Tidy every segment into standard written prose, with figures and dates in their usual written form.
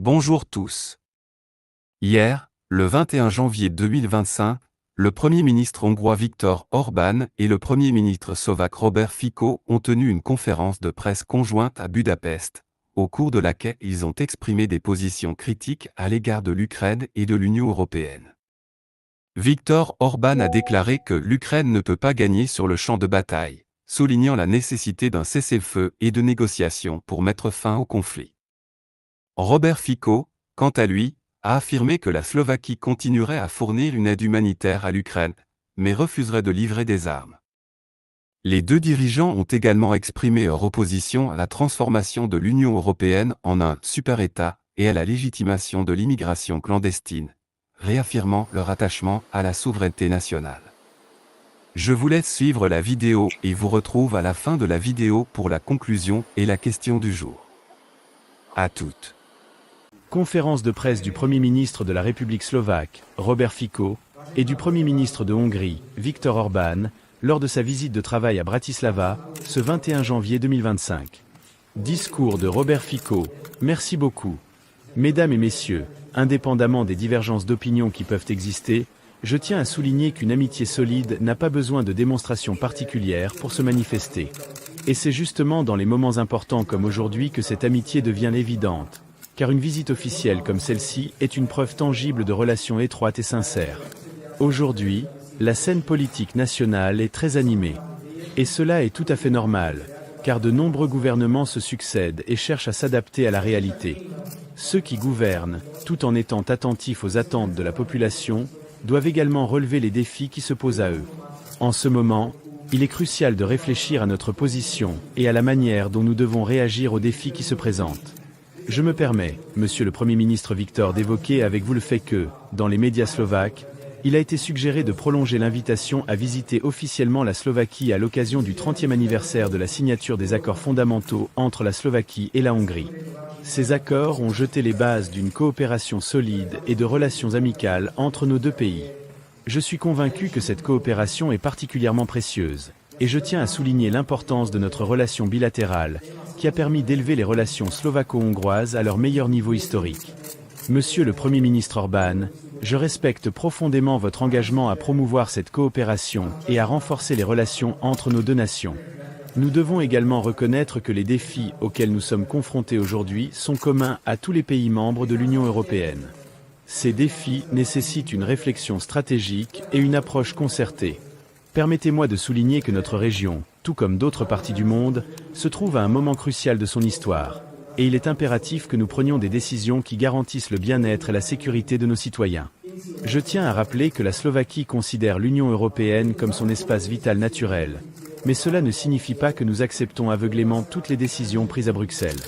Bonjour tous. Hier, le 21 janvier 2025, le Premier ministre hongrois Viktor Orbán et le Premier ministre slovaque Robert Fico ont tenu une conférence de presse conjointe à Budapest, au cours de laquelle ils ont exprimé des positions critiques à l'égard de l'Ukraine et de l'Union européenne. Viktor Orbán a déclaré que l'Ukraine ne peut pas gagner sur le champ de bataille, soulignant la nécessité d'un cessez-le-feu et de négociations pour mettre fin au conflit. Robert Fico, quant à lui, a affirmé que la Slovaquie continuerait à fournir une aide humanitaire à l'Ukraine, mais refuserait de livrer des armes. Les deux dirigeants ont également exprimé leur opposition à la transformation de l'Union européenne en un super-État et à la légitimation de l'immigration clandestine, réaffirmant leur attachement à la souveraineté nationale. Je vous laisse suivre la vidéo et vous retrouve à la fin de la vidéo pour la conclusion et la question du jour. À toutes. Conférence de presse du Premier ministre de la République slovaque, Robert Fico, et du Premier ministre de Hongrie, Viktor Orbán, lors de sa visite de travail à Bratislava, ce 21 janvier 2025. Discours de Robert Fico. Merci beaucoup. Mesdames et messieurs, indépendamment des divergences d'opinion qui peuvent exister, je tiens à souligner qu'une amitié solide n'a pas besoin de démonstrations particulières pour se manifester. Et c'est justement dans les moments importants comme aujourd'hui que cette amitié devient évidente, car une visite officielle comme celle-ci est une preuve tangible de relations étroites et sincères. Aujourd'hui, la scène politique nationale est très animée. Et cela est tout à fait normal, car de nombreux gouvernements se succèdent et cherchent à s'adapter à la réalité. Ceux qui gouvernent, tout en étant attentifs aux attentes de la population, doivent également relever les défis qui se posent à eux. En ce moment, il est crucial de réfléchir à notre position et à la manière dont nous devons réagir aux défis qui se présentent. Je me permets, Monsieur le Premier ministre Viktor, d'évoquer avec vous le fait que, dans les médias slovaques, il a été suggéré de prolonger l'invitation à visiter officiellement la Slovaquie à l'occasion du 30e anniversaire de la signature des accords fondamentaux entre la Slovaquie et la Hongrie. Ces accords ont jeté les bases d'une coopération solide et de relations amicales entre nos deux pays. Je suis convaincu que cette coopération est particulièrement précieuse, et je tiens à souligner l'importance de notre relation bilatérale, qui a permis d'élever les relations slovaco-hongroises à leur meilleur niveau historique. Monsieur le Premier ministre Orbán, je respecte profondément votre engagement à promouvoir cette coopération et à renforcer les relations entre nos deux nations. Nous devons également reconnaître que les défis auxquels nous sommes confrontés aujourd'hui sont communs à tous les pays membres de l'Union européenne. Ces défis nécessitent une réflexion stratégique et une approche concertée. Permettez-moi de souligner que notre région, tout comme d'autres parties du monde, se trouve à un moment crucial de son histoire, et il est impératif que nous prenions des décisions qui garantissent le bien-être et la sécurité de nos citoyens. Je tiens à rappeler que la Slovaquie considère l'Union européenne comme son espace vital naturel, mais cela ne signifie pas que nous acceptons aveuglément toutes les décisions prises à Bruxelles.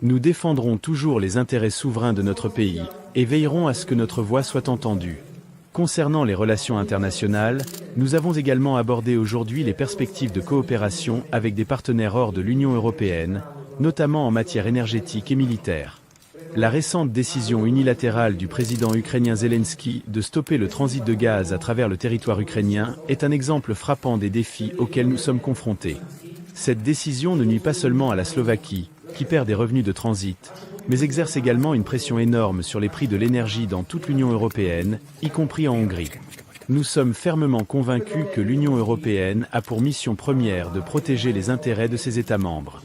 Nous défendrons toujours les intérêts souverains de notre pays, et veillerons à ce que notre voix soit entendue. Concernant les relations internationales, nous avons également abordé aujourd'hui les perspectives de coopération avec des partenaires hors de l'Union européenne, notamment en matière énergétique et militaire. La récente décision unilatérale du président ukrainien Zelensky de stopper le transit de gaz à travers le territoire ukrainien est un exemple frappant des défis auxquels nous sommes confrontés. Cette décision ne nuit pas seulement à la Slovaquie, qui perd des revenus de transit, mais exerce également une pression énorme sur les prix de l'énergie dans toute l'Union européenne, y compris en Hongrie. Nous sommes fermement convaincus que l'Union européenne a pour mission première de protéger les intérêts de ses États membres.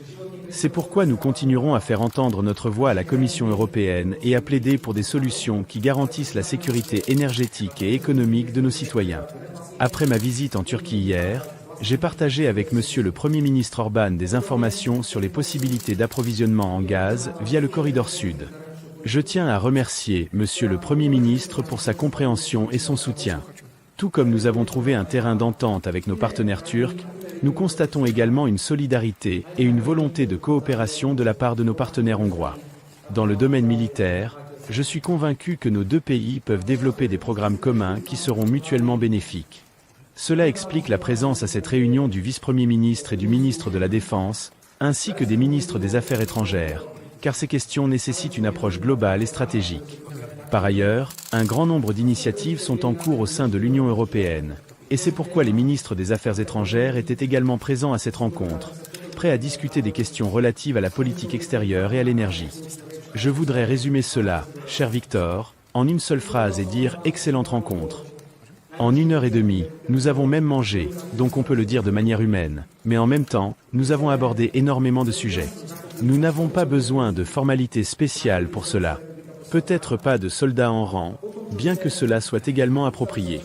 C'est pourquoi nous continuerons à faire entendre notre voix à la Commission européenne et à plaider pour des solutions qui garantissent la sécurité énergétique et économique de nos citoyens. Après ma visite en Turquie hier, j'ai partagé avec Monsieur le Premier ministre Orbán des informations sur les possibilités d'approvisionnement en gaz via le corridor sud. Je tiens à remercier Monsieur le Premier ministre pour sa compréhension et son soutien. Tout comme nous avons trouvé un terrain d'entente avec nos partenaires turcs, nous constatons également une solidarité et une volonté de coopération de la part de nos partenaires hongrois. Dans le domaine militaire, je suis convaincu que nos deux pays peuvent développer des programmes communs qui seront mutuellement bénéfiques. Cela explique la présence à cette réunion du vice-premier ministre et du ministre de la Défense, ainsi que des ministres des Affaires étrangères, car ces questions nécessitent une approche globale et stratégique. Par ailleurs, un grand nombre d'initiatives sont en cours au sein de l'Union européenne, et c'est pourquoi les ministres des Affaires étrangères étaient également présents à cette rencontre, prêts à discuter des questions relatives à la politique extérieure et à l'énergie. Je voudrais résumer cela, cher Victor, en une seule phrase et dire excellente rencontre. En 1 heure et demie, nous avons même mangé, donc on peut le dire de manière humaine, mais en même temps, nous avons abordé énormément de sujets. Nous n'avons pas besoin de formalités spéciales pour cela. Peut-être pas de soldats en rang, bien que cela soit également approprié.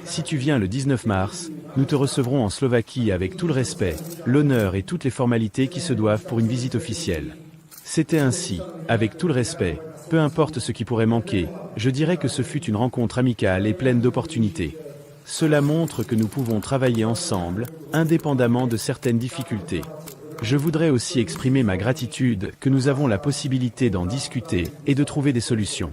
Si tu viens le 19 mars, nous te recevrons en Slovaquie avec tout le respect, l'honneur et toutes les formalités qui se doivent pour une visite officielle. C'était ainsi, avec tout le respect, peu importe ce qui pourrait manquer, je dirais que ce fut une rencontre amicale et pleine d'opportunités. Cela montre que nous pouvons travailler ensemble, indépendamment de certaines difficultés. Je voudrais aussi exprimer ma gratitude que nous avons la possibilité d'en discuter et de trouver des solutions.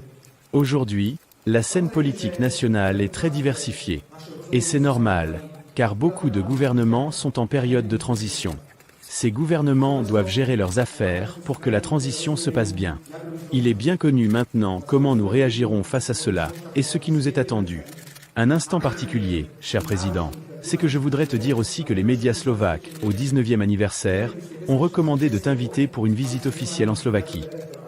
Aujourd'hui, la scène politique nationale est très diversifiée. Et c'est normal, car beaucoup de gouvernements sont en période de transition. Ces gouvernements doivent gérer leurs affaires pour que la transition se passe bien. Il est bien connu maintenant comment nous réagirons face à cela, et ce qui nous est attendu. Un instant particulier, cher Président, c'est que je voudrais te dire aussi que les médias slovaques, au 19e anniversaire, ont recommandé de t'inviter pour une visite officielle en Slovaquie.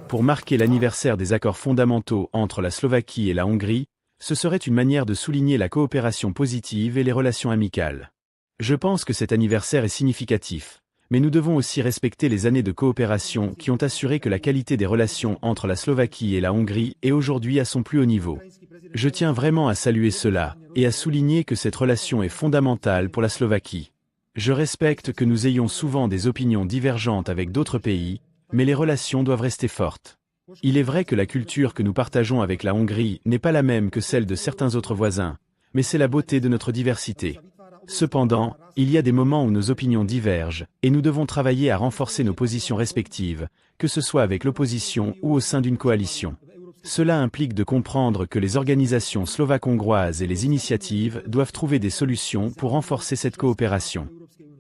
Pour marquer l'anniversaire des accords fondamentaux entre la Slovaquie et la Hongrie, ce serait une manière de souligner la coopération positive et les relations amicales. Je pense que cet anniversaire est significatif, mais nous devons aussi respecter les années de coopération qui ont assuré que la qualité des relations entre la Slovaquie et la Hongrie est aujourd'hui à son plus haut niveau. Je tiens vraiment à saluer cela, et à souligner que cette relation est fondamentale pour la Slovaquie. Je respecte que nous ayons souvent des opinions divergentes avec d'autres pays, mais les relations doivent rester fortes. Il est vrai que la culture que nous partageons avec la Hongrie n'est pas la même que celle de certains autres voisins, mais c'est la beauté de notre diversité. Cependant, il y a des moments où nos opinions divergent, et nous devons travailler à renforcer nos positions respectives, que ce soit avec l'opposition ou au sein d'une coalition. Cela implique de comprendre que les organisations slovaques-hongroises et les initiatives doivent trouver des solutions pour renforcer cette coopération.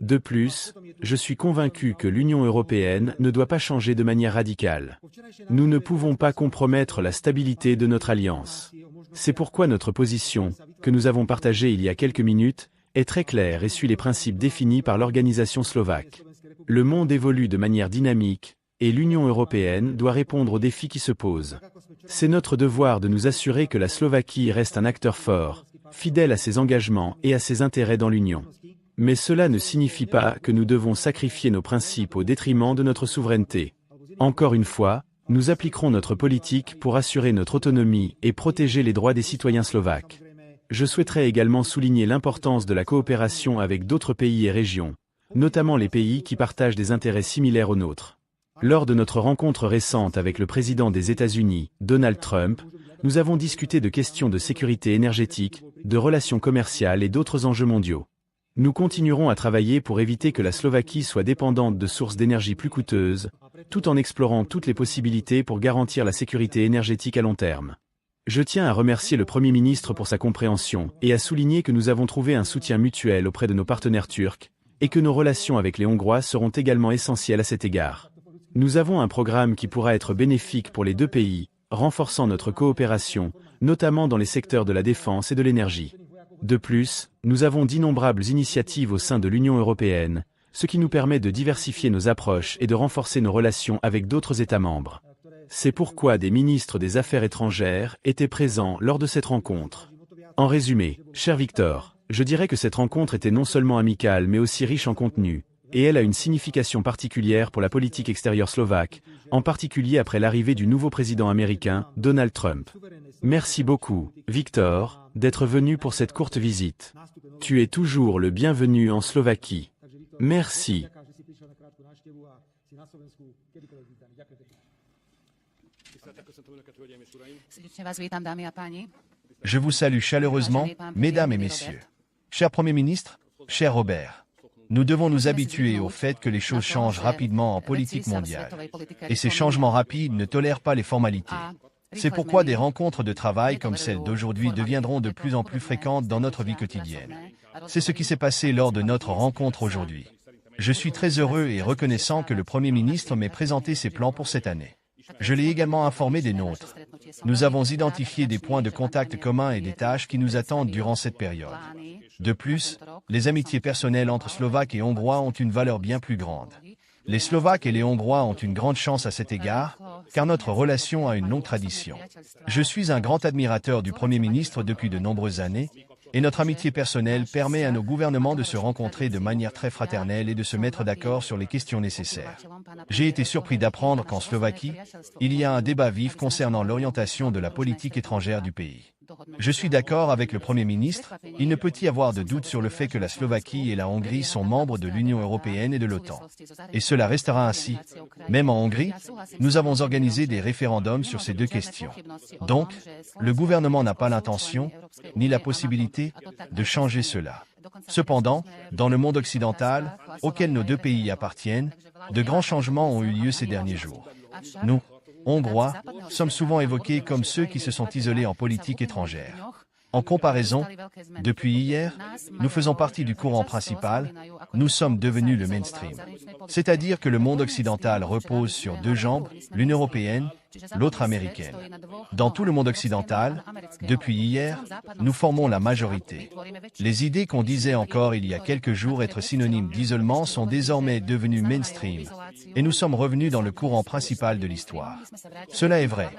De plus, je suis convaincu que l'Union européenne ne doit pas changer de manière radicale. Nous ne pouvons pas compromettre la stabilité de notre alliance. C'est pourquoi notre position, que nous avons partagée il y a quelques minutes, est très claire et suit les principes définis par l'organisation slovaque. Le monde évolue de manière dynamique, et l'Union européenne doit répondre aux défis qui se posent. C'est notre devoir de nous assurer que la Slovaquie reste un acteur fort, fidèle à ses engagements et à ses intérêts dans l'Union. Mais cela ne signifie pas que nous devons sacrifier nos principes au détriment de notre souveraineté. Encore une fois, nous appliquerons notre politique pour assurer notre autonomie et protéger les droits des citoyens slovaques. Je souhaiterais également souligner l'importance de la coopération avec d'autres pays et régions, notamment les pays qui partagent des intérêts similaires aux nôtres. Lors de notre rencontre récente avec le président des États-Unis, Donald Trump, nous avons discuté de questions de sécurité énergétique, de relations commerciales et d'autres enjeux mondiaux. Nous continuerons à travailler pour éviter que la Slovaquie soit dépendante de sources d'énergie plus coûteuses, tout en explorant toutes les possibilités pour garantir la sécurité énergétique à long terme. Je tiens à remercier le Premier ministre pour sa compréhension et à souligner que nous avons trouvé un soutien mutuel auprès de nos partenaires turcs, et que nos relations avec les Hongrois seront également essentielles à cet égard. Nous avons un programme qui pourra être bénéfique pour les deux pays, renforçant notre coopération, notamment dans les secteurs de la défense et de l'énergie. De plus, nous avons d'innombrables initiatives au sein de l'Union européenne, ce qui nous permet de diversifier nos approches et de renforcer nos relations avec d'autres États membres. C'est pourquoi des ministres des Affaires étrangères étaient présents lors de cette rencontre. En résumé, cher Victor, je dirais que cette rencontre était non seulement amicale mais aussi riche en contenu, et elle a une signification particulière pour la politique extérieure slovaque, en particulier après l'arrivée du nouveau président américain, Donald Trump. Merci beaucoup, Victor, d'être venu pour cette courte visite. Tu es toujours le bienvenu en Slovaquie. Merci. Je vous salue chaleureusement, mesdames et messieurs. Cher Premier ministre, cher Robert. Nous devons nous habituer au fait que les choses changent rapidement en politique mondiale. Et ces changements rapides ne tolèrent pas les formalités. C'est pourquoi des rencontres de travail comme celle d'aujourd'hui deviendront de plus en plus fréquentes dans notre vie quotidienne. C'est ce qui s'est passé lors de notre rencontre aujourd'hui. Je suis très heureux et reconnaissant que le Premier ministre m'ait présenté ses plans pour cette année. Je l'ai également informé des nôtres. Nous avons identifié des points de contact communs et des tâches qui nous attendent durant cette période. De plus, les amitiés personnelles entre Slovaques et Hongrois ont une valeur bien plus grande. Les Slovaques et les Hongrois ont une grande chance à cet égard, car notre relation a une longue tradition. Je suis un grand admirateur du Premier ministre depuis de nombreuses années, et notre amitié personnelle permet à nos gouvernements de se rencontrer de manière très fraternelle et de se mettre d'accord sur les questions nécessaires. J'ai été surpris d'apprendre qu'en Slovaquie, il y a un débat vif concernant l'orientation de la politique étrangère du pays. Je suis d'accord avec le Premier ministre, il ne peut y avoir de doute sur le fait que la Slovaquie et la Hongrie sont membres de l'Union européenne et de l'OTAN. Et cela restera ainsi. Même en Hongrie, nous avons organisé des référendums sur ces deux questions. Donc, le gouvernement n'a pas l'intention, ni la possibilité, de changer cela. Cependant, dans le monde occidental, auquel nos deux pays appartiennent, de grands changements ont eu lieu ces derniers jours. Nous, Hongrois, sommes souvent évoqués comme ceux qui se sont isolés en politique étrangère. En comparaison, depuis hier, nous faisons partie du courant principal, nous sommes devenus le mainstream. C'est-à-dire que le monde occidental repose sur deux jambes, l'une européenne, l'autre américaine. Dans tout le monde occidental, depuis hier, nous formons la majorité. Les idées qu'on disait encore il y a quelques jours être synonymes d'isolement sont désormais devenues mainstream, et nous sommes revenus dans le courant principal de l'histoire. Cela est vrai,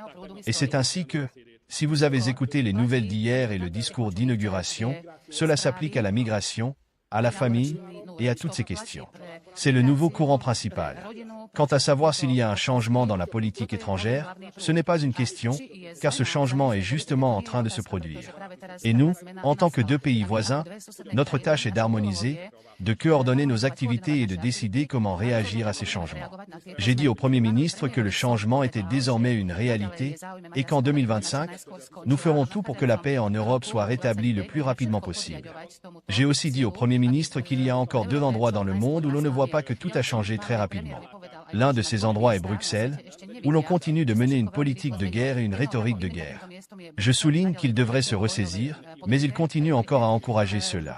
et c'est ainsi que, si vous avez écouté les nouvelles d'hier et le discours d'inauguration, cela s'applique à la migration, à la famille et à toutes ces questions. C'est le nouveau courant principal. Quant à savoir s'il y a un changement dans la politique étrangère, ce n'est pas une question, car ce changement est justement en train de se produire. Et nous, en tant que deux pays voisins, notre tâche est d'harmoniser, de coordonner nos activités et de décider comment réagir à ces changements. J'ai dit au Premier ministre que le changement était désormais une réalité et qu'en 2025, nous ferons tout pour que la paix en Europe soit rétablie le plus rapidement possible. J'ai aussi dit au Premier ministre qu'il y a encore deux endroits dans le monde où l'on ne voit pas que tout a changé très rapidement. L'un de ces endroits est Bruxelles, où l'on continue de mener une politique de guerre et une rhétorique de guerre. Je souligne qu'ils devraient se ressaisir, mais ils continuent encore à encourager cela.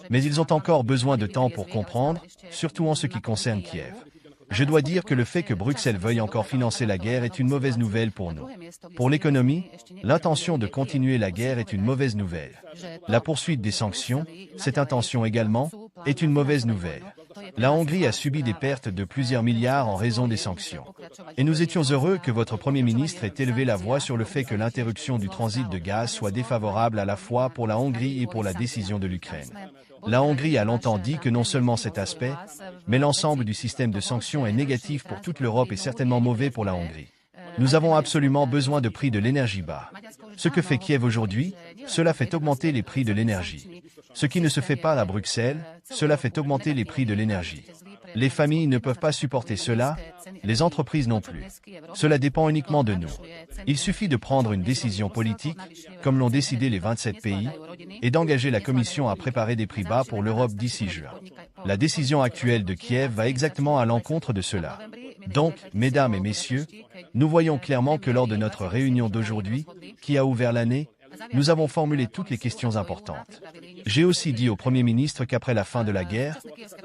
Mais ils ont encore besoin de temps pour comprendre, surtout en ce qui concerne Kiev. Je dois dire que le fait que Bruxelles veuille encore financer la guerre est une mauvaise nouvelle pour nous. Pour l'économie, l'intention de continuer la guerre est une mauvaise nouvelle. La poursuite des sanctions, cette intention également, est une mauvaise nouvelle. La Hongrie a subi des pertes de plusieurs milliards en raison des sanctions. Et nous étions heureux que votre Premier ministre ait élevé la voix sur le fait que l'interruption du transit de gaz soit défavorable à la fois pour la Hongrie et pour la décision de l'Ukraine. La Hongrie a longtemps dit que non seulement cet aspect, mais l'ensemble du système de sanctions est négatif pour toute l'Europe et certainement mauvais pour la Hongrie. Nous avons absolument besoin de prix de l'énergie bas. Ce que fait Kiev aujourd'hui, cela fait augmenter les prix de l'énergie. Ce qui ne se fait pas à Bruxelles, cela fait augmenter les prix de l'énergie. Les familles ne peuvent pas supporter cela, les entreprises non plus. Cela dépend uniquement de nous. Il suffit de prendre une décision politique, comme l'ont décidé les 27 pays, et d'engager la Commission à préparer des prix bas pour l'Europe d'ici juin. La décision actuelle de Kiev va exactement à l'encontre de cela. Donc, mesdames et messieurs, nous voyons clairement que lors de notre réunion d'aujourd'hui, qui a ouvert l'année, nous avons formulé toutes les questions importantes. J'ai aussi dit au Premier ministre qu'après la fin de la guerre,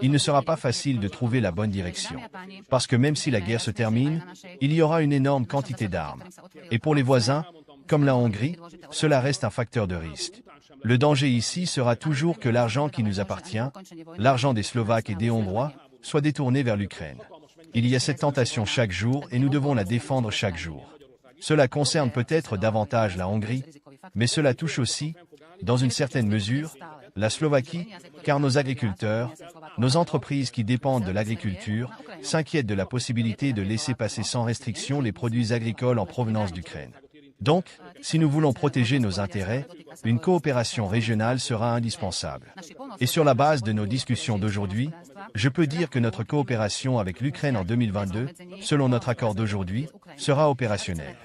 il ne sera pas facile de trouver la bonne direction. Parce que même si la guerre se termine, il y aura une énorme quantité d'armes. Et pour les voisins, comme la Hongrie, cela reste un facteur de risque. Le danger ici sera toujours que l'argent qui nous appartient, l'argent des Slovaques et des Hongrois, soit détourné vers l'Ukraine. Il y a cette tentation chaque jour et nous devons la défendre chaque jour. Cela concerne peut-être davantage la Hongrie, mais cela touche aussi, dans une certaine mesure, la Slovaquie, car nos agriculteurs, nos entreprises qui dépendent de l'agriculture, s'inquiètent de la possibilité de laisser passer sans restriction les produits agricoles en provenance d'Ukraine. Donc, si nous voulons protéger nos intérêts, une coopération régionale sera indispensable. Et sur la base de nos discussions d'aujourd'hui, je peux dire que notre coopération avec l'Ukraine en 2022, selon notre accord d'aujourd'hui, sera opérationnelle.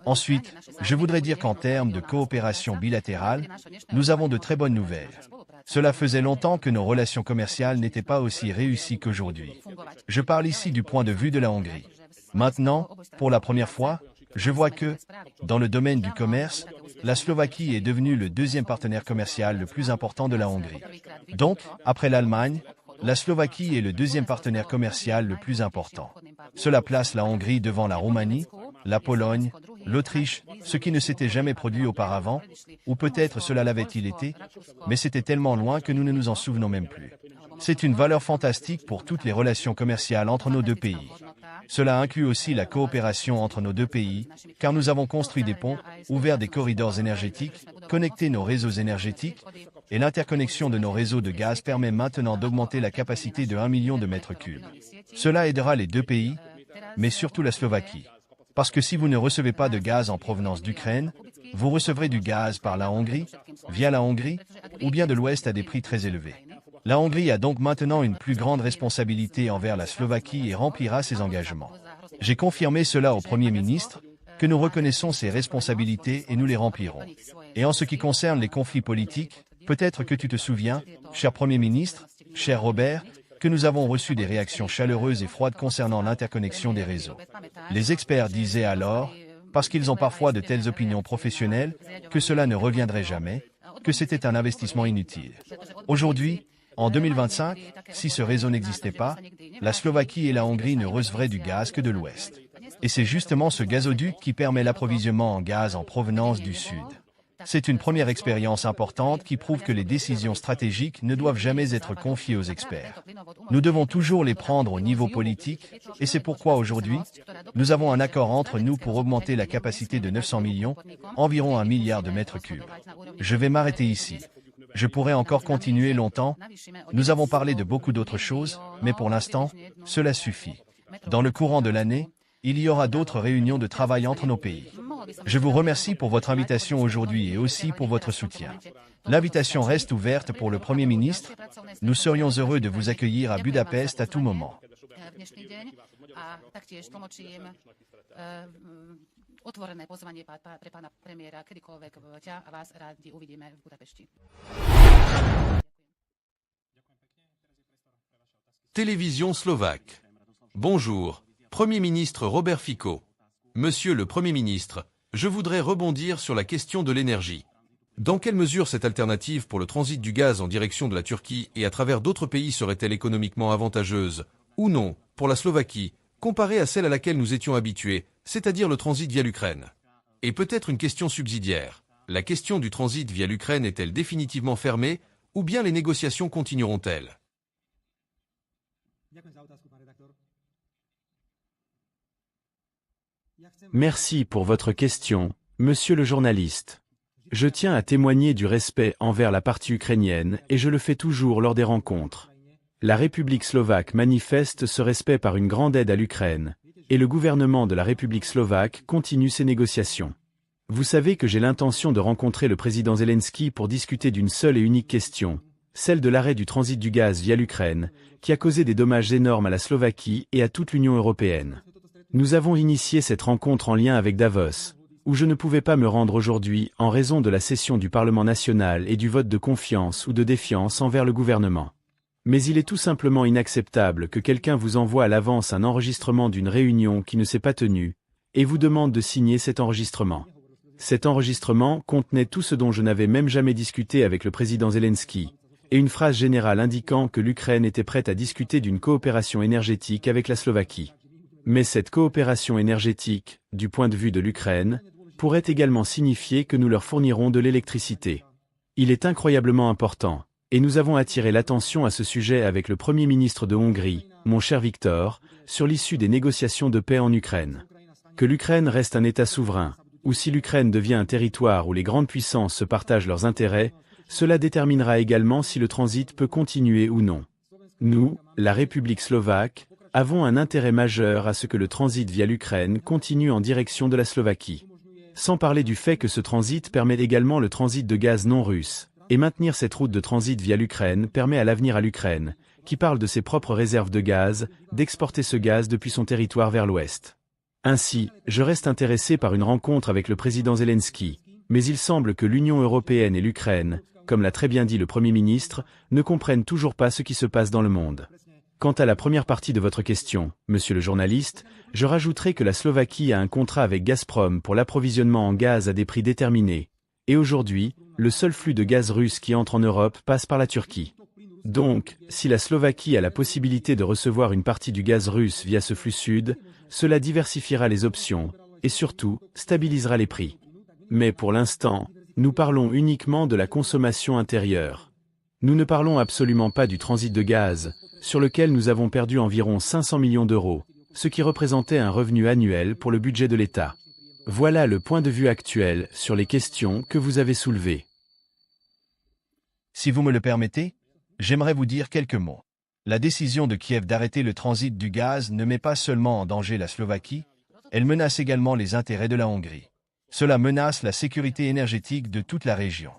Ensuite, je voudrais dire qu'en termes de coopération bilatérale, nous avons de très bonnes nouvelles. Cela faisait longtemps que nos relations commerciales n'étaient pas aussi réussies qu'aujourd'hui. Je parle ici du point de vue de la Hongrie. Maintenant, pour la première fois, je vois que, dans le domaine du commerce, la Slovaquie est devenue le deuxième partenaire commercial le plus important de la Hongrie. Donc, après l'Allemagne, la Slovaquie est le deuxième partenaire commercial le plus important. Cela place la Hongrie devant la Roumanie, la Pologne, l'Autriche, ce qui ne s'était jamais produit auparavant, ou peut-être cela l'avait-il été, mais c'était tellement loin que nous ne nous en souvenons même plus. C'est une valeur fantastique pour toutes les relations commerciales entre nos deux pays. Cela inclut aussi la coopération entre nos deux pays, car nous avons construit des ponts, ouvert des corridors énergétiques, connecté nos réseaux énergétiques, et l'interconnexion de nos réseaux de gaz permet maintenant d'augmenter la capacité de 1 million de mètres cubes. Cela aidera les deux pays, mais surtout la Slovaquie. Parce que si vous ne recevez pas de gaz en provenance d'Ukraine, vous recevrez du gaz par la Hongrie, via la Hongrie, ou bien de l'Ouest à des prix très élevés. La Hongrie a donc maintenant une plus grande responsabilité envers la Slovaquie et remplira ses engagements. J'ai confirmé cela au Premier ministre, que nous reconnaissons ses responsabilités et nous les remplirons. Et en ce qui concerne les conflits politiques, peut-être que tu te souviens, cher Premier ministre, cher Robert, que nous avons reçu des réactions chaleureuses et froides concernant l'interconnexion des réseaux. Les experts disaient alors, parce qu'ils ont parfois de telles opinions professionnelles, que cela ne reviendrait jamais, que c'était un investissement inutile. Aujourd'hui, en 2025, si ce réseau n'existait pas, la Slovaquie et la Hongrie ne recevraient du gaz que de l'Ouest. Et c'est justement ce gazoduc qui permet l'approvisionnement en gaz en provenance du Sud. C'est une première expérience importante qui prouve que les décisions stratégiques ne doivent jamais être confiées aux experts. Nous devons toujours les prendre au niveau politique, et c'est pourquoi aujourd'hui, nous avons un accord entre nous pour augmenter la capacité de 900 millions, environ 1 milliard de mètres cubes. Je vais m'arrêter ici. Je pourrais encore continuer longtemps. Nous avons parlé de beaucoup d'autres choses, mais pour l'instant, cela suffit. Dans le courant de l'année, il y aura d'autres réunions de travail entre nos pays. Je vous remercie pour votre invitation aujourd'hui et aussi pour votre soutien. L'invitation reste ouverte pour le Premier ministre. Nous serions heureux de vous accueillir à Budapest à tout moment. Télévision slovaque. Bonjour, Premier ministre Robert Fico. Monsieur le Premier ministre, je voudrais rebondir sur la question de l'énergie. Dans quelle mesure cette alternative pour le transit du gaz en direction de la Turquie et à travers d'autres pays serait-elle économiquement avantageuse, ou non, pour la Slovaquie, comparée à celle à laquelle nous étions habitués, c'est-à-dire le transit via l'Ukraine? Et peut-être une question subsidiaire. La question du transit via l'Ukraine est-elle définitivement fermée, ou bien les négociations continueront-elles? Merci pour votre question, monsieur le journaliste. Je tiens à témoigner du respect envers la partie ukrainienne et je le fais toujours lors des rencontres. La République slovaque manifeste ce respect par une grande aide à l'Ukraine, et le gouvernement de la République slovaque continue ses négociations. Vous savez que j'ai l'intention de rencontrer le président Zelensky pour discuter d'une seule et unique question, celle de l'arrêt du transit du gaz via l'Ukraine, qui a causé des dommages énormes à la Slovaquie et à toute l'Union européenne. Nous avons initié cette rencontre en lien avec Davos, où je ne pouvais pas me rendre aujourd'hui en raison de la session du Parlement national et du vote de confiance ou de défiance envers le gouvernement. Mais il est tout simplement inacceptable que quelqu'un vous envoie à l'avance un enregistrement d'une réunion qui ne s'est pas tenue, et vous demande de signer cet enregistrement. Cet enregistrement contenait tout ce dont je n'avais même jamais discuté avec le président Zelensky, et une phrase générale indiquant que l'Ukraine était prête à discuter d'une coopération énergétique avec la Slovaquie. Mais cette coopération énergétique, du point de vue de l'Ukraine, pourrait également signifier que nous leur fournirons de l'électricité. Il est incroyablement important, et nous avons attiré l'attention à ce sujet avec le Premier ministre de Hongrie, mon cher Victor, sur l'issue des négociations de paix en Ukraine. Que l'Ukraine reste un État souverain, ou si l'Ukraine devient un territoire où les grandes puissances se partagent leurs intérêts, cela déterminera également si le transit peut continuer ou non. Nous, la République slovaque, avons un intérêt majeur à ce que le transit via l'Ukraine continue en direction de la Slovaquie. Sans parler du fait que ce transit permet également le transit de gaz non russe, et maintenir cette route de transit via l'Ukraine permet à l'avenir à l'Ukraine, qui parle de ses propres réserves de gaz, d'exporter ce gaz depuis son territoire vers l'ouest. Ainsi, je reste intéressé par une rencontre avec le président Zelensky, mais il semble que l'Union européenne et l'Ukraine, comme l'a très bien dit le Premier ministre, ne comprennent toujours pas ce qui se passe dans le monde. Quant à la première partie de votre question, monsieur le journaliste, je rajouterai que la Slovaquie a un contrat avec Gazprom pour l'approvisionnement en gaz à des prix déterminés. Et aujourd'hui, le seul flux de gaz russe qui entre en Europe passe par la Turquie. Donc, si la Slovaquie a la possibilité de recevoir une partie du gaz russe via ce flux sud, cela diversifiera les options, et surtout, stabilisera les prix. Mais pour l'instant, nous parlons uniquement de la consommation intérieure. Nous ne parlons absolument pas du transit de gaz, sur lequel nous avons perdu environ 500 millions d'euros, ce qui représentait un revenu annuel pour le budget de l'État. Voilà le point de vue actuel sur les questions que vous avez soulevées. Si vous me le permettez, j'aimerais vous dire quelques mots. La décision de Kiev d'arrêter le transit du gaz ne met pas seulement en danger la Slovaquie, elle menace également les intérêts de la Hongrie. Cela menace la sécurité énergétique de toute la région.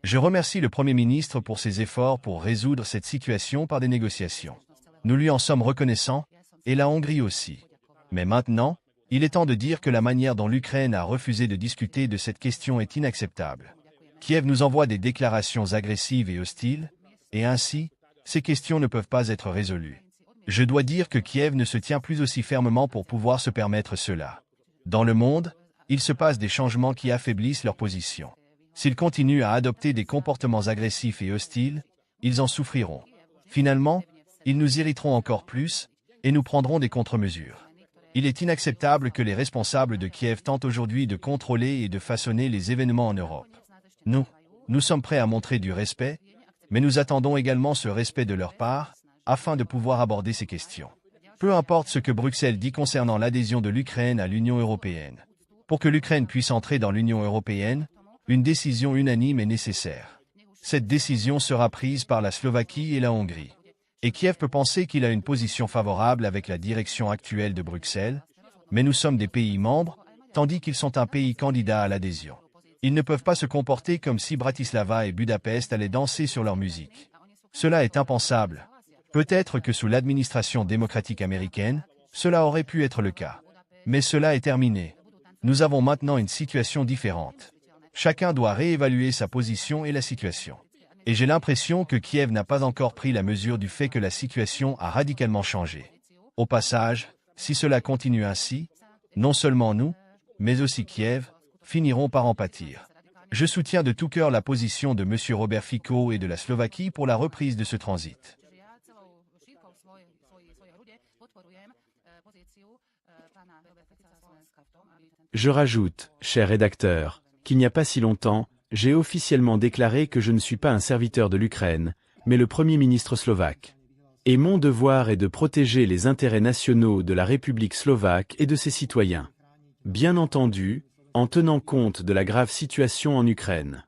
Je remercie le Premier ministre pour ses efforts pour résoudre cette situation par des négociations. Nous lui en sommes reconnaissants, et la Hongrie aussi. Mais maintenant, il est temps de dire que la manière dont l'Ukraine a refusé de discuter de cette question est inacceptable. Kiev nous envoie des déclarations agressives et hostiles, et ainsi, ces questions ne peuvent pas être résolues. Je dois dire que Kiev ne se tient plus aussi fermement pour pouvoir se permettre cela. Dans le monde, il se passe des changements qui affaiblissent leur position. S'ils continuent à adopter des comportements agressifs et hostiles, ils en souffriront. Finalement, ils nous irriteront encore plus, et nous prendrons des contre-mesures. Il est inacceptable que les responsables de Kiev tentent aujourd'hui de contrôler et de façonner les événements en Europe. Nous sommes prêts à montrer du respect, mais nous attendons également ce respect de leur part, afin de pouvoir aborder ces questions. Peu importe ce que Bruxelles dit concernant l'adhésion de l'Ukraine à l'Union européenne. Pour que l'Ukraine puisse entrer dans l'Union européenne, une décision unanime est nécessaire. Cette décision sera prise par la Slovaquie et la Hongrie. Et Kiev peut penser qu'il a une position favorable avec la direction actuelle de Bruxelles, mais nous sommes des pays membres, tandis qu'ils sont un pays candidat à l'adhésion. Ils ne peuvent pas se comporter comme si Bratislava et Budapest allaient danser sur leur musique. Cela est impensable. Peut-être que sous l'administration démocratique américaine, cela aurait pu être le cas. Mais cela est terminé. Nous avons maintenant une situation différente. Chacun doit réévaluer sa position et la situation. Et j'ai l'impression que Kiev n'a pas encore pris la mesure du fait que la situation a radicalement changé. Au passage, si cela continue ainsi, non seulement nous, mais aussi Kiev, finiront par en pâtir. Je soutiens de tout cœur la position de M. Robert Fico et de la Slovaquie pour la reprise de ce transit. Je rajoute, cher rédacteur, qu'il n'y a pas si longtemps, j'ai officiellement déclaré que je ne suis pas un serviteur de l'Ukraine, mais le Premier ministre slovaque. Et mon devoir est de protéger les intérêts nationaux de la République slovaque et de ses citoyens. Bien entendu, en tenant compte de la grave situation en Ukraine.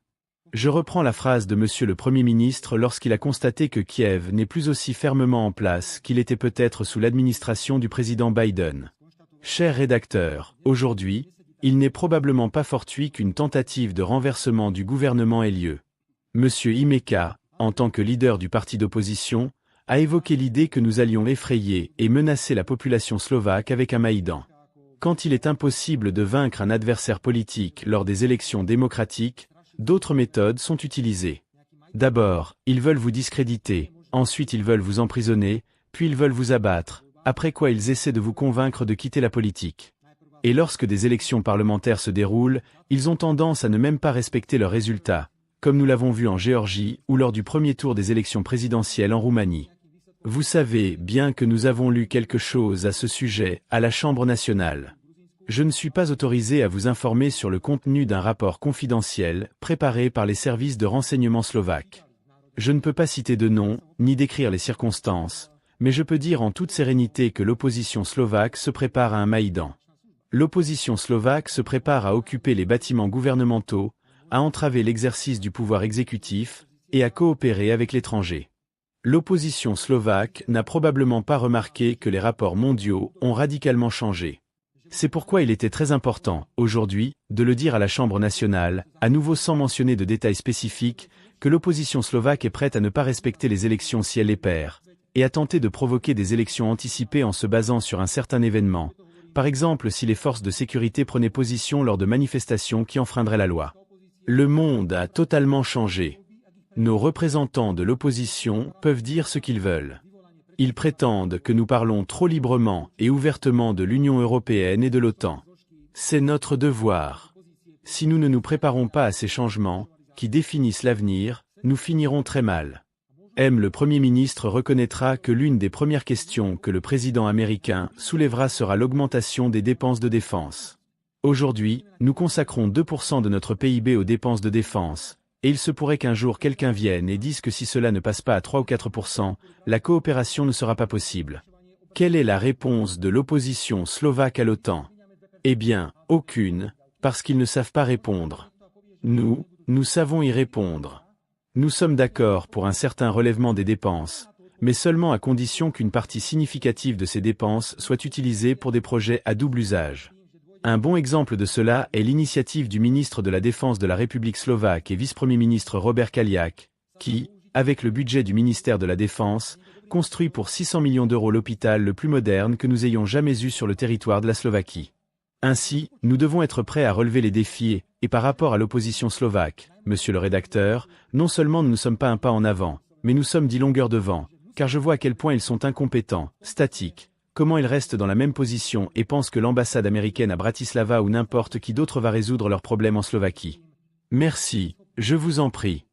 Je reprends la phrase de Monsieur le Premier ministre lorsqu'il a constaté que Kiev n'est plus aussi fermement en place qu'il était peut-être sous l'administration du président Biden. Cher rédacteur, aujourd'hui, il n'est probablement pas fortuit qu'une tentative de renversement du gouvernement ait lieu. Monsieur Imeka, en tant que leader du parti d'opposition, a évoqué l'idée que nous allions effrayer et menacer la population slovaque avec un Maïdan. Quand il est impossible de vaincre un adversaire politique lors des élections démocratiques, d'autres méthodes sont utilisées. D'abord, ils veulent vous discréditer, ensuite ils veulent vous emprisonner, puis ils veulent vous abattre, après quoi ils essaient de vous convaincre de quitter la politique. Et lorsque des élections parlementaires se déroulent, ils ont tendance à ne même pas respecter leurs résultats, comme nous l'avons vu en Géorgie ou lors du premier tour des élections présidentielles en Roumanie. Vous savez bien que nous avons lu quelque chose à ce sujet à la Chambre nationale. Je ne suis pas autorisé à vous informer sur le contenu d'un rapport confidentiel préparé par les services de renseignement slovaques. Je ne peux pas citer de nom, ni décrire les circonstances, mais je peux dire en toute sérénité que l'opposition slovaque se prépare à un Maïdan. L'opposition slovaque se prépare à occuper les bâtiments gouvernementaux, à entraver l'exercice du pouvoir exécutif, et à coopérer avec l'étranger. L'opposition slovaque n'a probablement pas remarqué que les rapports mondiaux ont radicalement changé. C'est pourquoi il était très important, aujourd'hui, de le dire à la Chambre nationale, à nouveau sans mentionner de détails spécifiques, que l'opposition slovaque est prête à ne pas respecter les élections si elle les perd, et à tenter de provoquer des élections anticipées en se basant sur un certain événement, par exemple si les forces de sécurité prenaient position lors de manifestations qui enfreindraient la loi. Le monde a totalement changé. Nos représentants de l'opposition peuvent dire ce qu'ils veulent. Ils prétendent que nous parlons trop librement et ouvertement de l'Union européenne et de l'OTAN. C'est notre devoir. Si nous ne nous préparons pas à ces changements, qui définissent l'avenir, nous finirons très mal. Le Premier ministre reconnaîtra que l'une des premières questions que le président américain soulèvera sera l'augmentation des dépenses de défense. Aujourd'hui, nous consacrons 2% de notre PIB aux dépenses de défense, Et il se pourrait qu'un jour quelqu'un vienne et dise que si cela ne passe pas à 3 ou 4%, la coopération ne sera pas possible. Quelle est la réponse de l'opposition slovaque à l'OTAN? Eh bien, aucune, parce qu'ils ne savent pas répondre. Nous savons y répondre. Nous sommes d'accord pour un certain relèvement des dépenses, mais seulement à condition qu'une partie significative de ces dépenses soit utilisée pour des projets à double usage. Un bon exemple de cela est l'initiative du ministre de la Défense de la République slovaque et vice-premier ministre Robert Kaliak, qui, avec le budget du ministère de la Défense, construit pour 600 millions d'euros l'hôpital le plus moderne que nous ayons jamais eu sur le territoire de la Slovaquie. Ainsi, nous devons être prêts à relever les défis et par rapport à l'opposition slovaque, monsieur le rédacteur, non seulement nous ne sommes pas un pas en avant, mais nous sommes 10 longueurs devant, car je vois à quel point ils sont incompétents, statiques, comment ils restent dans la même position et pensent que l'ambassade américaine à Bratislava ou n'importe qui d'autre va résoudre leurs problèmes en Slovaquie. Merci, je vous en prie.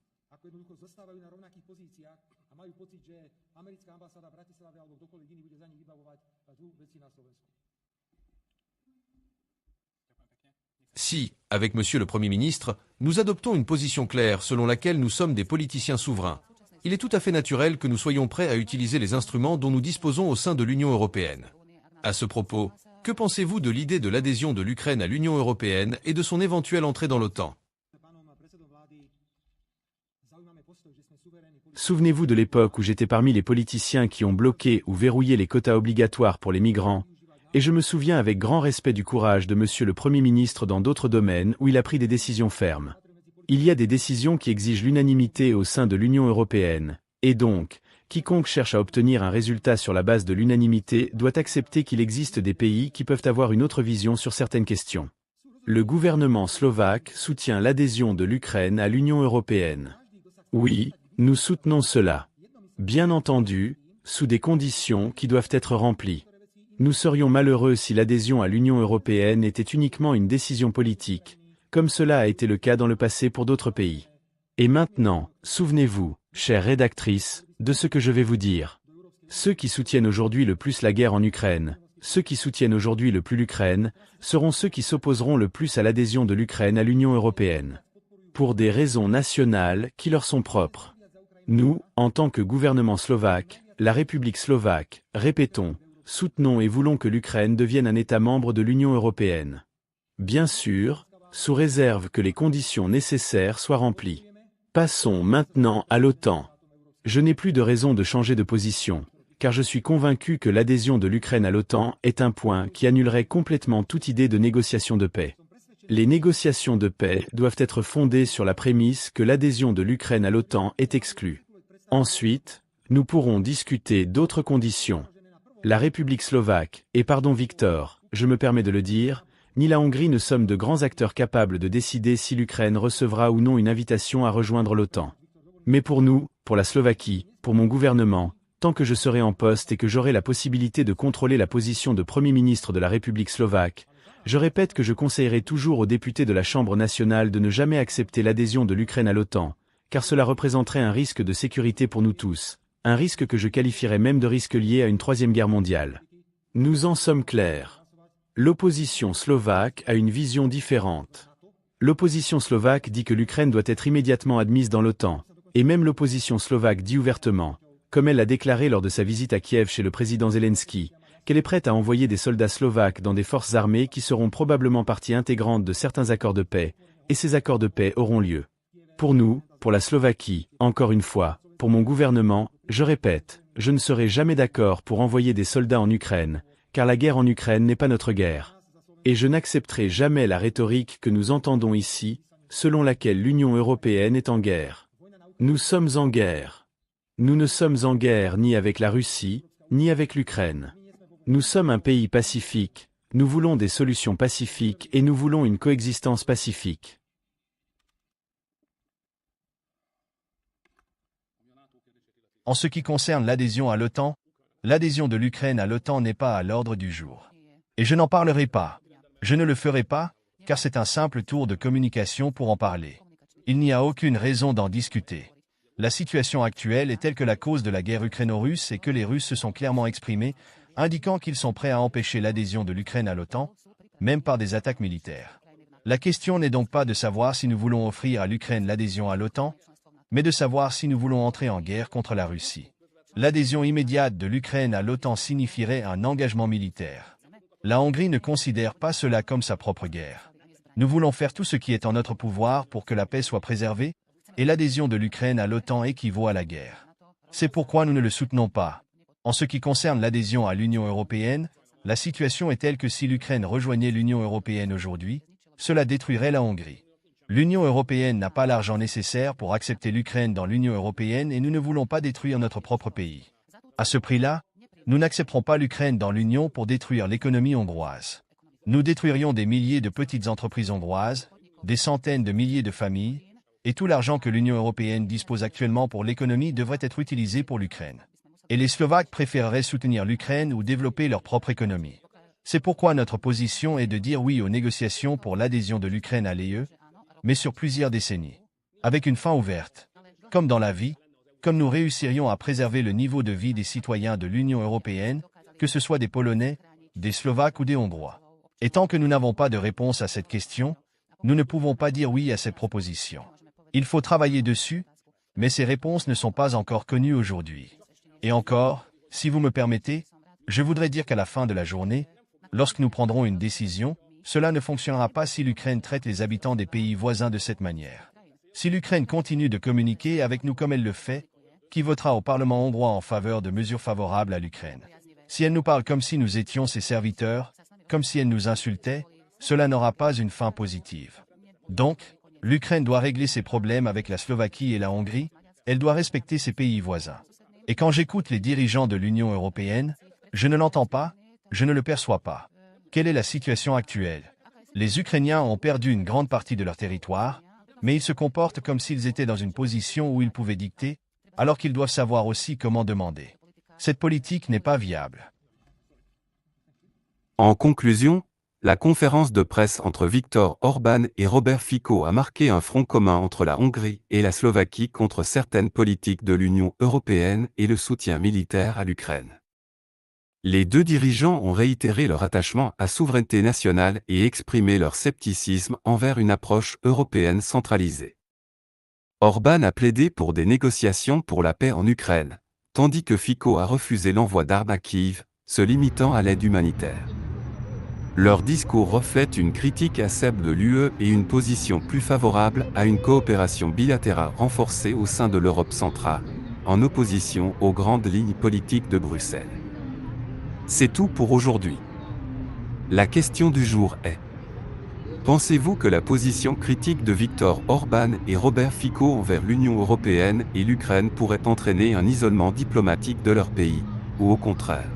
Si, avec Monsieur le Premier ministre, nous adoptons une position claire selon laquelle nous sommes des politiciens souverains, il est tout à fait naturel que nous soyons prêts à utiliser les instruments dont nous disposons au sein de l'Union européenne. À ce propos, que pensez-vous de l'idée de l'adhésion de l'Ukraine à l'Union européenne et de son éventuelle entrée dans l'OTAN? Souvenez-vous de l'époque où j'étais parmi les politiciens qui ont bloqué ou verrouillé les quotas obligatoires pour les migrants, et je me souviens avec grand respect du courage de Monsieur le Premier ministre dans d'autres domaines où il a pris des décisions fermes. Il y a des décisions qui exigent l'unanimité au sein de l'Union européenne, et donc, quiconque cherche à obtenir un résultat sur la base de l'unanimité doit accepter qu'il existe des pays qui peuvent avoir une autre vision sur certaines questions. Le gouvernement slovaque soutient l'adhésion de l'Ukraine à l'Union européenne. Oui, nous soutenons cela. Bien entendu, sous des conditions qui doivent être remplies. Nous serions malheureux si l'adhésion à l'Union européenne était uniquement une décision politique, comme cela a été le cas dans le passé pour d'autres pays. Et maintenant, souvenez-vous, chère rédactrice, de ce que je vais vous dire. Ceux qui soutiennent aujourd'hui le plus la guerre en Ukraine, ceux qui soutiennent aujourd'hui le plus l'Ukraine, seront ceux qui s'opposeront le plus à l'adhésion de l'Ukraine à l'Union européenne. Pour des raisons nationales qui leur sont propres. Nous, en tant que gouvernement slovaque, la République slovaque, répétons, soutenons et voulons que l'Ukraine devienne un État membre de l'Union européenne. Bien sûr, sous réserve que les conditions nécessaires soient remplies. Passons maintenant à l'OTAN. Je n'ai plus de raison de changer de position, car je suis convaincu que l'adhésion de l'Ukraine à l'OTAN est un point qui annulerait complètement toute idée de négociation de paix. Les négociations de paix doivent être fondées sur la prémisse que l'adhésion de l'Ukraine à l'OTAN est exclue. Ensuite, nous pourrons discuter d'autres conditions. La République slovaque, et pardon Victor, je me permets de le dire, ni la Hongrie ne sommes de grands acteurs capables de décider si l'Ukraine recevra ou non une invitation à rejoindre l'OTAN. Mais pour nous, pour la Slovaquie, pour mon gouvernement, tant que je serai en poste et que j'aurai la possibilité de contrôler la position de Premier ministre de la République slovaque, je répète que je conseillerai toujours aux députés de la Chambre nationale de ne jamais accepter l'adhésion de l'Ukraine à l'OTAN, car cela représenterait un risque de sécurité pour nous tous, un risque que je qualifierais même de risque lié à une troisième guerre mondiale. Nous en sommes clairs. L'opposition slovaque a une vision différente. L'opposition slovaque dit que l'Ukraine doit être immédiatement admise dans l'OTAN, et même l'opposition slovaque dit ouvertement, comme elle l'a déclaré lors de sa visite à Kiev chez le président Zelensky, qu'elle est prête à envoyer des soldats slovaques dans des forces armées qui seront probablement partie intégrante de certains accords de paix, et ces accords de paix auront lieu. Pour nous, pour la Slovaquie, encore une fois, pour mon gouvernement, je répète, je ne serai jamais d'accord pour envoyer des soldats en Ukraine, car la guerre en Ukraine n'est pas notre guerre. Et je n'accepterai jamais la rhétorique que nous entendons ici, selon laquelle l'Union européenne est en guerre. Nous sommes en guerre. Nous ne sommes en guerre ni avec la Russie, ni avec l'Ukraine. Nous sommes un pays pacifique, nous voulons des solutions pacifiques et nous voulons une coexistence pacifique. En ce qui concerne l'adhésion à l'OTAN, l'adhésion de l'Ukraine à l'OTAN n'est pas à l'ordre du jour. Et je n'en parlerai pas. Je ne le ferai pas, car c'est un simple tour de communication pour en parler. Il n'y a aucune raison d'en discuter. La situation actuelle est telle que la cause de la guerre ukraino-russe et que les Russes se sont clairement exprimés, indiquant qu'ils sont prêts à empêcher l'adhésion de l'Ukraine à l'OTAN, même par des attaques militaires. La question n'est donc pas de savoir si nous voulons offrir à l'Ukraine l'adhésion à l'OTAN, mais de savoir si nous voulons entrer en guerre contre la Russie. L'adhésion immédiate de l'Ukraine à l'OTAN signifierait un engagement militaire. La Hongrie ne considère pas cela comme sa propre guerre. Nous voulons faire tout ce qui est en notre pouvoir pour que la paix soit préservée, et l'adhésion de l'Ukraine à l'OTAN équivaut à la guerre. C'est pourquoi nous ne le soutenons pas. En ce qui concerne l'adhésion à l'Union européenne, la situation est telle que si l'Ukraine rejoignait l'Union européenne aujourd'hui, cela détruirait la Hongrie. L'Union européenne n'a pas l'argent nécessaire pour accepter l'Ukraine dans l'Union européenne et nous ne voulons pas détruire notre propre pays. À ce prix-là, nous n'accepterons pas l'Ukraine dans l'Union pour détruire l'économie hongroise. Nous détruirions des milliers de petites entreprises hongroises, des centaines de milliers de familles, et tout l'argent que l'Union européenne dispose actuellement pour l'économie devrait être utilisé pour l'Ukraine. Et les Slovaques préféreraient soutenir l'Ukraine ou développer leur propre économie. C'est pourquoi notre position est de dire oui aux négociations pour l'adhésion de l'Ukraine à l'UE, mais sur plusieurs décennies, avec une fin ouverte. Comme dans la vie, comme nous réussirions à préserver le niveau de vie des citoyens de l'Union européenne, que ce soit des Polonais, des Slovaques ou des Hongrois. Et tant que nous n'avons pas de réponse à cette question, nous ne pouvons pas dire oui à cette proposition. Il faut travailler dessus, mais ces réponses ne sont pas encore connues aujourd'hui. Et encore, si vous me permettez, je voudrais dire qu'à la fin de la journée, lorsque nous prendrons une décision, cela ne fonctionnera pas si l'Ukraine traite les habitants des pays voisins de cette manière. Si l'Ukraine continue de communiquer avec nous comme elle le fait, qui votera au Parlement hongrois en faveur de mesures favorables à l'Ukraine? Si elle nous parle comme si nous étions ses serviteurs, comme si elle nous insultait, cela n'aura pas une fin positive. Donc, l'Ukraine doit régler ses problèmes avec la Slovaquie et la Hongrie, elle doit respecter ses pays voisins. Et quand j'écoute les dirigeants de l'Union européenne, je ne l'entends pas, je ne le perçois pas. Quelle est la situation actuelle? Les Ukrainiens ont perdu une grande partie de leur territoire, mais ils se comportent comme s'ils étaient dans une position où ils pouvaient dicter, alors qu'ils doivent savoir aussi comment demander. Cette politique n'est pas viable. En conclusion, la conférence de presse entre Viktor Orban et Robert Fico a marqué un front commun entre la Hongrie et la Slovaquie contre certaines politiques de l'Union européenne et le soutien militaire à l'Ukraine. Les deux dirigeants ont réitéré leur attachement à la souveraineté nationale et exprimé leur scepticisme envers une approche européenne centralisée. Orban a plaidé pour des négociations pour la paix en Ukraine, tandis que Fico a refusé l'envoi d'armes à Kiev, se limitant à l'aide humanitaire. Leur discours reflète une critique acerbe de l'UE et une position plus favorable à une coopération bilatérale renforcée au sein de l'Europe centrale, en opposition aux grandes lignes politiques de Bruxelles. C'est tout pour aujourd'hui. La question du jour est: pensez-vous que la position critique de Viktor Orban et Robert Fico envers l'Union européenne et l'Ukraine pourrait entraîner un isolement diplomatique de leur pays, ou au contraire?